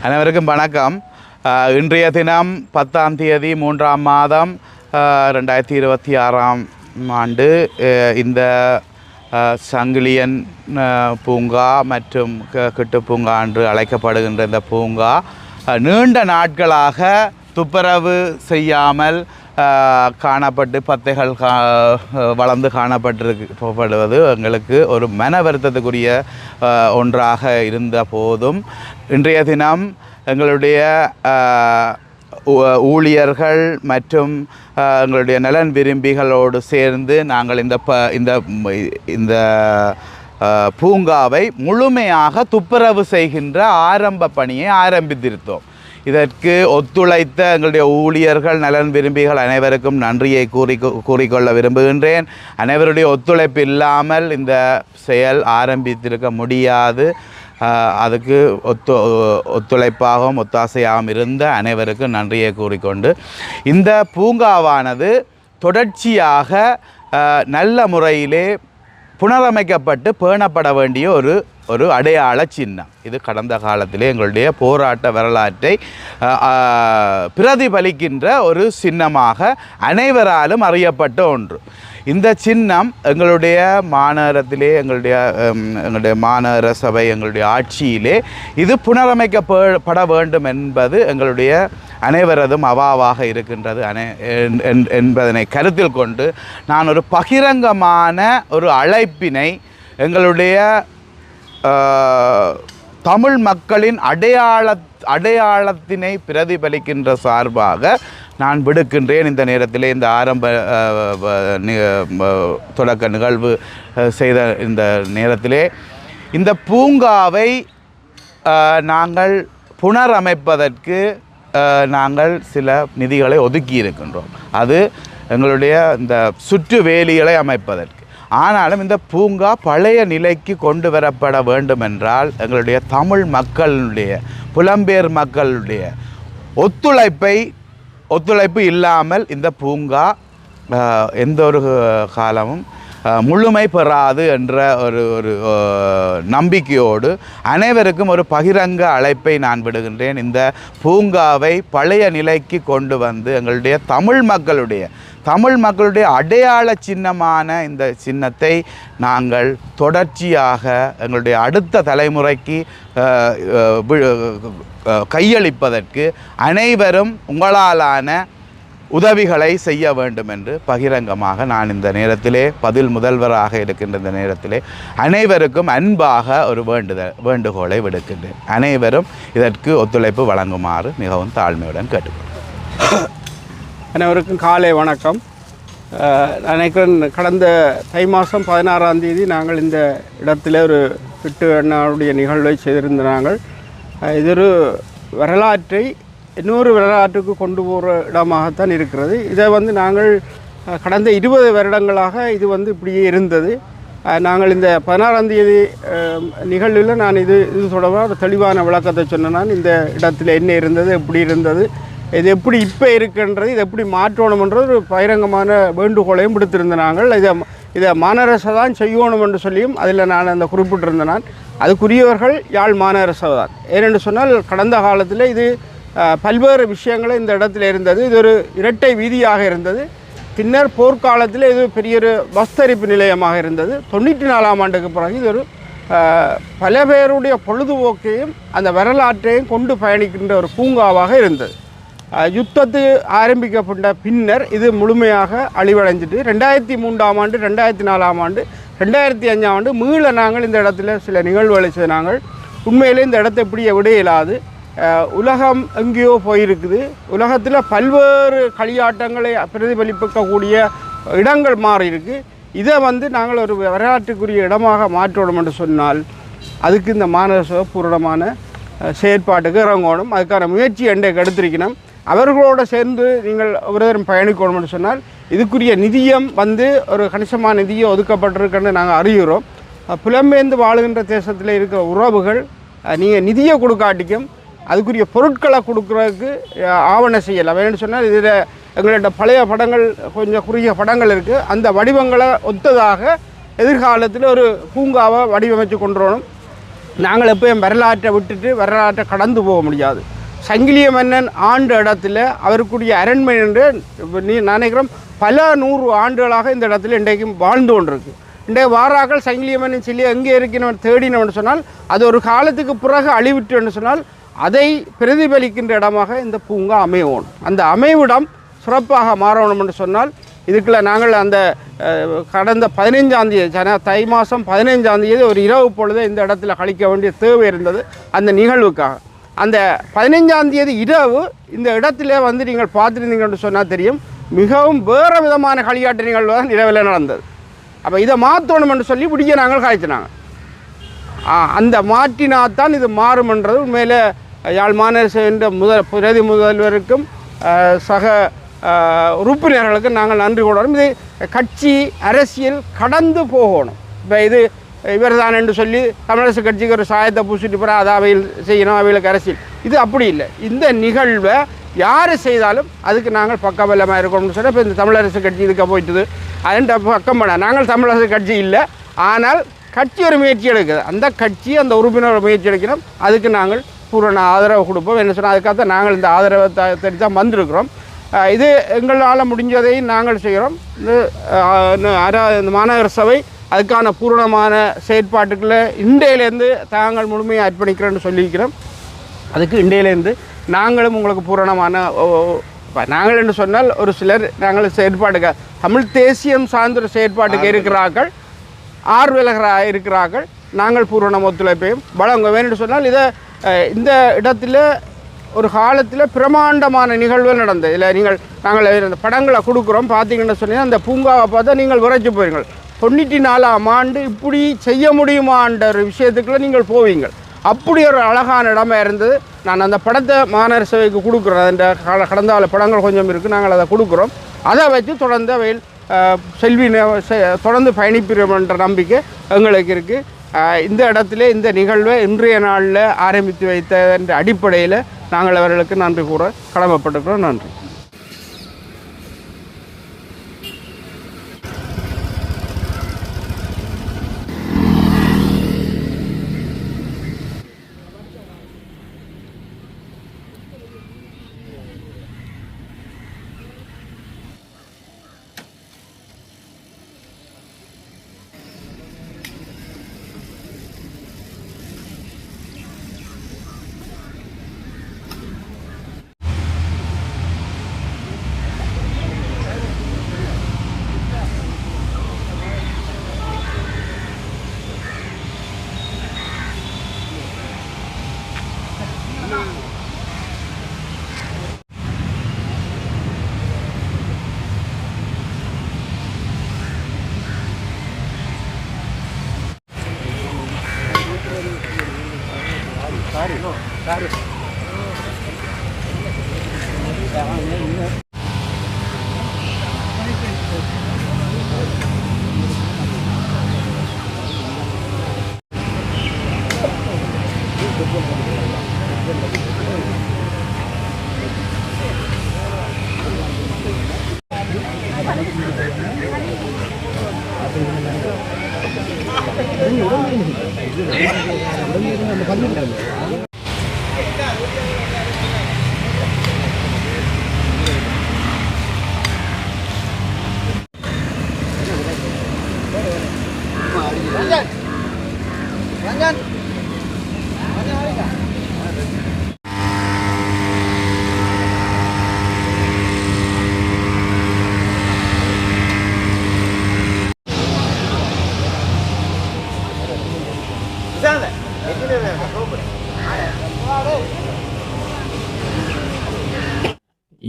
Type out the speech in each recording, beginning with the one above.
அனைவருக்கும் வணக்கம். இன்றைய தினம் 10ஆம் தேதி 3ஆம் மாதம் 2026ஆம் ஆண்டு இந்த சங்கிலியன் பூங்கா மற்றும் கிட்டு பூங்கா என்று அழைக்கப்படுகின்ற இந்த பூங்கா நீண்ட நாட்களாக துப்புரவு செய்யாமல் காணப்பட்டு பத்தைகள் வளர்ந்து காணப்பட்டிருக்கப்படுவது எங்களுக்கு ஒரு மன வருத்தத்துக்குரிய ஒன்றாக இருந்த போதும் இன்றைய தினம் எங்களுடைய ஊழியர்கள் மற்றும் எங்களுடைய நலன் விரும்பிகளோடு சேர்ந்து நாங்கள் இந்த பூங்காவை முழுமையாக துப்புரவு செய்கின்ற ஆரம்ப பணியை ஆரம்பித்திருந்தோம். இதற்கு ஒத்துழைத்த எங்களுடைய ஊழியர்கள் நலன் விரும்பிகள் அனைவருக்கும் நன்றியை கூறிக்கொள்ள விரும்புகின்றேன். அனைவருடைய ஒத்துழைப்பு இல்லாமல் இந்த செயல் ஆரம்பித்திருக்க முடியாது. அதுக்கு ஒத்துழைப்பாகவும் ஒத்தாசையாகவும் இருந்த அனைவருக்கும் நன்றியை கூறிக்கொண்டு இந்த பூங்காவானது தொடர்ச்சியாக நல்ல முறையிலே புனரமைக்கப்பட்டு பேணப்பட வேண்டிய ஒரு அடையாள சின்னம். இது கடந்த காலத்திலே எங்களுடைய போராட்ட வரலாற்றை பிரதிபலிக்கின்ற ஒரு சின்னமாக அனைவராலும் அறியப்பட்ட ஒன்று. இந்த சின்னம் எங்களுடைய மாநகரத்திலே எங்களுடைய மாநகர சபை எங்களுடைய ஆட்சியிலே இது புனரமைக்கப்பட வேண்டும் என்பது எங்களுடைய அனைவரதும் அவாவாக இருக்கின்றது என்பதனை கருத்தில் கொண்டு நான் ஒரு பகிரங்கமான ஒரு அழைப்பினை எங்களுடைய தமிழ் மக்களின் அடையாளத்தினை பிரதிபலிக்கின்ற சார்பாக நான் விடுக்கின்றேன். இந்த நேரத்திலே இந்த ஆரம்ப தொடக்க நிகழ்வு செய்த இந்த நேரத்திலே இந்த பூங்காவை நாங்கள் புனரமைப்பதற்கு நாங்கள் சில நிதிகளை ஒதுக்கி இருக்கின்றோம். அது எங்களுடைய இந்த சுற்று வேலிகளை அமைப்பதற்கு. ஆனாலும் இந்த பூங்கா பழைய நிலைக்கு கொண்டு வரப்பட வேண்டுமென்றால் எங்களுடைய தமிழ் மக்களுடைய புலம்பெயர் மக்களுடைய ஒத்துழைப்பு இல்லாமல் இந்த பூங்கா எந்த ஒரு காலமும் முழுமை பெறாது என்ற ஒரு நம்பிக்கையோடு அனைவருக்கும் ஒரு பகிரங்க அழைப்பை நான் விடுகின்றேன். இந்த பூங்காவை பழைய நிலைக்கு கொண்டு வந்து எங்களுடைய தமிழ் மக்களுடைய அடையாள சின்னமான இந்த சின்னத்தை நாங்கள் தொடர்ச்சியாக எங்களுடைய அடுத்த தலைமுறைக்கு கையளிப்பதற்கு அனைவரும் உங்களாலான உதவிகளை செய்ய வேண்டும் என்று பகிரங்கமாக நான் இந்த நேரத்திலே முதல்வராக இருக்கின்ற இந்த நேரத்திலே அனைவருக்கும் அன்பாக ஒரு வேண்டுகோளை விடுக்கின்றேன். அனைவரும் இதற்கு ஒத்துழைப்பு வழங்குமாறு மிகவும் தாழ்மையுடன் கேட்டுக்கொள்கிறேன். அனைவருக்கும் காலை வணக்கம். நினைக்கிறேன் கடந்த தை மாதம் 16ஆம் தேதி நாங்கள் இந்த இடத்துல ஒரு கிட்டு அண்ணாவுடைய நிகழ்வை செய்திருந்த நாங்கள் இது ஒரு வரலாற்றை இன்னொரு வரலாற்றுக்கு கொண்டு போகிற இடமாகத்தான் இருக்கிறது. இதை நாங்கள் கடந்த 20 வருடங்களாக இது இப்படியே இருந்தது. நாங்கள் இந்த 16ஆம் தேதி நிகழ்வில் நான் இது தொடர்பாக ஒரு தெளிவான விளக்கத்தை சொன்னேன். நான் இந்த இடத்துல என்ன இருந்தது, எப்படி இருந்தது, இது எப்படி இப்போ இருக்குன்றது, இது எப்படி மாற்றணுமன்றது ஒரு பகிரங்கமான வேண்டுகோளையும் விடுத்திருந்தேன். நாங்கள் இதை மாநகரசபை தான் செய்யணும் என்று சொல்லியும் அதில் நான் அந்த குறிப்பிட்டிருந்தேன். நான் அதுக்குரியவர்கள் யாழ் மாநகரசபை தான். ஏனென்று சொன்னால் கடந்த காலத்தில் இது பல்வேறு விஷயங்கள் இந்த இடத்துல இருந்தது. இது ஒரு இரட்டை வீதியாக இருந்தது. பின்னர் போர்க்காலத்தில் இது பெரிய ஒரு பஸ் தரிப்பு நிலையமாக இருந்தது. 94ஆம் ஆண்டுக்கு பிறகு இது ஒரு பல பேருடைய பொழுதுபோக்கையும் அந்த வரலாற்றையும் கொண்டு பயணிக்கின்ற ஒரு பூங்காவாக இருந்தது. யுத்தத்து ஆரம்பிக்கப்பட்ட பின்னர் இது முழுமையாக அழிவடைஞ்சிட்டு 2003ஆம் ஆண்டு 2004ஆம் ஆண்டு 2005ஆம் ஆண்டு மீள நாங்கள் இந்த இடத்துல சில நிகழ்வுகளை செய்து நாங்கள் உண்மையிலே இந்த இடத்தை இப்படியே விட இயலாது. உலகம் எங்கேயோ போயிருக்குது. உலகத்தில் பல்வேறு களியாட்டங்களை பிரதிபலிப்பிக்கக்கூடிய இடங்கள் மாறி இருக்குது. இதை நாங்கள் ஒரு வரலாற்றுக்குரிய இடமாக மாற்றணும் என்று சொன்னால் அதுக்கு இந்த மாநகர பூரணமான செயற்பாட்டுக்கு இறங்கணும். அதுக்கான முயற்சி எண்டைக்கு எடுத்திருக்கணும். அவர்களோடு சேர்ந்து நீங்கள் ஒருவரும் பயணிக்கணும் என்று சொன்னால் இதுக்குரிய நிதியம் ஒரு கணிசமான நிதியம் ஒதுக்கப்பட்டிருக்குன்னு நாங்கள் அறிகிறோம். புலம்பெயர்ந்து வாழுகின்ற தேசத்தில் இருக்கிற உறவுகள் நீங்கள் நிதியை கொடுக்காட்டிக்கும் அதுக்குரிய பொருட்களை கொடுக்குறதுக்கு ஆவணம் செய்யலாம். வேணும்னு சொன்னால் இதில் எங்கள்கிட்ட பழைய படங்கள் கொஞ்சம் குறுகிய படங்கள் இருக்குது. அந்த வடிவங்களை ஒத்ததாக எதிர்காலத்தில் ஒரு பூங்காவை வடிவமைத்து கொண்டு வரணும். நாங்கள் எப்போயும் வரலாற்றை விட்டுட்டு வரலாற்றை கடந்து போக முடியாது. சங்கிலிய மன்னன் ஆண்ட இடத்துல அவருக்குரிய அரண்மனை என்று நினைக்கிறோம் பல 100 ஆண்டுகளாக இந்த இடத்துல இன்றைக்கும் வாழ்ந்து கொண்டிருக்கு. இன்றைய வாராக்கள் சங்கிலிய மன்னன் சொல்லி எங்கே இருக்கிறவன் தேடினவன் சொன்னால் அது ஒரு காலத்துக்கு பிறகு அழிவிட்டுன்னு சொன்னால் அதை பிரதிபலிக்கின்ற இடமாக இந்த பூங்கா அமையணும். அந்த அமைவிடம் சிறப்பாக மாறணும் என்று சொன்னால் இதுக்குள்ள நாங்கள் அந்த கடந்த 15ஆம் தேதி தை மாதம் 15ஆம் தேதி ஒரு இரவு பொழுது இந்த இடத்துல கழிக்க வேண்டிய தேவை இருந்தது அந்த நிகழ்வுக்காக. அந்த 15ஆம் தேதி இரவு இந்த இடத்துல வந்து நீங்கள் பார்த்துருந்தீங்கன்னு சொன்னால் தெரியும், மிகவும் வேறு விதமான களியாட்டு நிகழ்வு தான் இரவில் நடந்தது. அப்போ இதை மாற்றணும்னு சொல்லி பிடிக்க நாங்கள் காய்ச்சினாங்க. அந்த மாற்றினாத்தான் இது மாறும்ன்றது உண்மையில் யாழ் மாநகர என்ற பிரதி முதல்வருக்கும் சக உறுப்பினர்களுக்கு நாங்கள் நன்றி கூடணும். இது கட்சி அரசியல் கடந்து போகணும். இப்போ இது இவர் தான் என்று சொல்லி தமிழரசு கட்சிக்கு ஒரு சாயத்தை பூசிட்டு போகிற அதை அவையில் செய்யணும், அவைகளுக்கு அரசியல் இது அப்படி இல்லை. இந்த நிகழ்வை யார் செய்தாலும் அதுக்கு நாங்கள் பக்கபலமாக இருக்கணும்னு சொன்னால் இப்போ இந்த தமிழரசு கட்சி இதுக்கு போயிட்டுது அதுன்ற பக்கம் பண்ண நாங்கள் தமிழரசு கட்சி இல்லை, ஆனால் கட்சி ஒரு முயற்சி எடுக்குது, அந்த கட்சி அந்த உறுப்பினர் முயற்சி எடுக்கணும், அதுக்கு நாங்கள் பூரண ஆதரவு கொடுப்போம். என்ன சொன்னால் அதுக்காக நாங்கள் இந்த ஆதரவை தேடி தான் வந்திருக்கிறோம். இது எங்களால் முடிஞ்சதை நாங்கள் செய்கிறோம். இந்த மாநகர சபை அதுக்கான பூரணமான செயற்பாட்டுக்களை இன்றையிலேருந்து தாங்கள் முழுமையாக அர்ப்பணிக்கிறோன்னு சொல்லியிருக்கிறோம். அதுக்கு இன்றையிலேருந்து நாங்களும் உங்களுக்கு பூரணமான நாங்கள் என்று சொன்னால் ஒரு சிலர் நாங்கள் செயற்பாடுகள் தமிழ் தேசியம் சார்ந்த செயற்பாட்டுக்கு இருக்கிறார்கள், ஆர்வலர்களாக இருக்கிறார்கள். நாங்கள் பூரண ஒத்துழைப்பையும் வழங்க வேண்டும் சொன்னால் இதை இந்த இடத்துல ஒரு காலத்தில் பிரமாண்டமான நிகழ்வுகள் நடந்தது. இல்லை நாங்கள் இந்த படங்களை கொடுக்குறோம் பார்த்தீங்கன்னு சொன்னால் அந்த பூங்காவை பார்த்தா நீங்கள் விரைச்சி போவீங்கள். 94ஆம் ஆண்டு இப்படி செய்ய முடியுமான்ற ஒரு விஷயத்துக்குள்ள நீங்கள் போவீங்கள். அப்படி ஒரு அழகான இடமா இருந்தது. நான் அந்த படத்தை மாநகர சபைக்கு கொடுக்குறோம். அந்த கடந்த கால படங்கள் கொஞ்சம் இருக்குது, நாங்கள் அதை கொடுக்குறோம். அதை வச்சு தொடர்ந்து அவையில் செல்வி தொடர்ந்து பயணிப்பிடும் என்ற நம்பிக்கை எங்களுக்கு இருக்குது. இந்த இடத்துல இந்த நிகழ்வை இன்றைய நாளில் ஆரம்பித்து வைத்த என்ற அடிப்படையில் நாங்கள் அவர்களுக்கு நன்றி கூற கடமைப்பட்டிருக்கிறோம். நன்றி.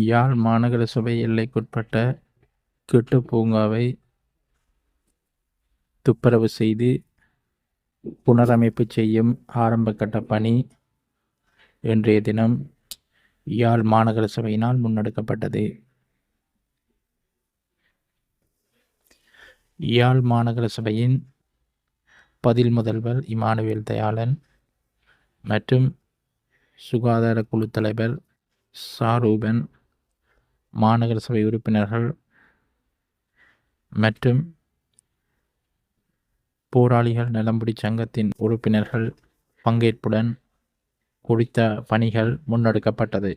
யாழ் மாநகர சபை எல்லைக்குட்பட்ட கெட்டு பூங்காவை துப்புரவு செய்து புனரமைப்பு செய்யும் ஆரம்பகட்ட பணி இன்றைய தினம் யாழ் மாநகர சபையினால் முன்னெடுக்கப்பட்டது. யாழ் மாநகர சபையின் பதில் முதல்வர் இமானுவேல் தயாளன் மற்றும் சுகாதார குழு தலைவர் சாரூபன், மாநகர சபை உறுப்பினர்கள் மற்றும் போராளிகள் நலம்புரி சங்கத்தின் உறுப்பினர்கள் பங்கேற்புடன் குறித்த பணிகள் முன்னெடுக்கப்பட்டது.